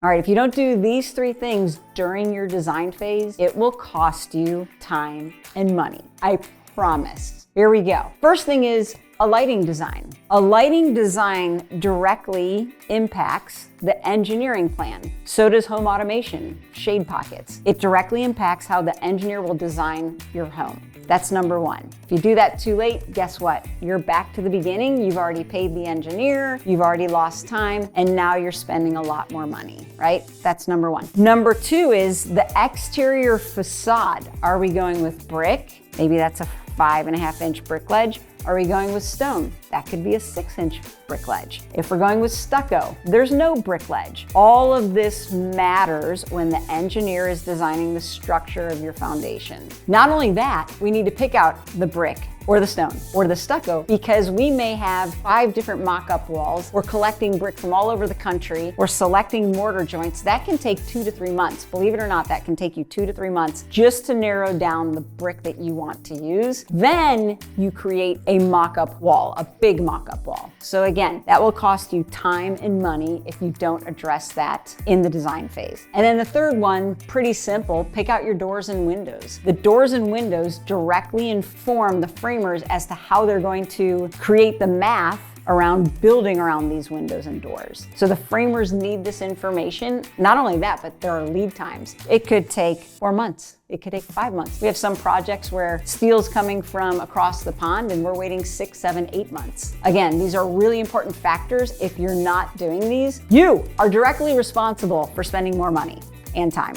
All right, if you don't do these 3 things during your design phase, it will cost you time and money. I promise. Here we go. First thing is a lighting design. A lighting design directly impacts the engineering plan. So does home automation, shade pockets. It directly impacts how the engineer will design your home. That's number 1. If you do that too late, guess what? You're back to the beginning. You've already paid the engineer, you've already lost time, and now you're spending a lot more money, right? That's number 1. Number 2 is the exterior facade. Are we going with brick? Maybe that's a 5.5-inch brick ledge. Are we going with stone? That could be a 6-inch brick ledge. If we're going with stucco, there's no brick ledge. All of this matters when the engineer is designing the structure of your foundation. Not only that, we need to pick out the brick or the stone or the stucco because we may have 5 different mock-up walls. We're collecting brick from all over the country. We're selecting mortar joints. That can take 2 to 3 months. Believe it or not, that can take you 2 to 3 months just to narrow down the brick that you want to use. Then you create a mock-up wall, a big mock-up wall. So again, that will cost you time and money if you don't address that in the design phase. And then the third one, pretty simple, pick out your doors and windows. The doors and windows directly inform the framers as to how they're going to create the math around building around these windows and doors. So the framers need this information. Not only that, but there are lead times. It could take 4 months. It could take 5 months. We have some projects where steel's coming from across the pond and we're waiting 6, 7, 8 months. Again, these are really important factors. If you're not doing these, you are directly responsible for spending more money and time.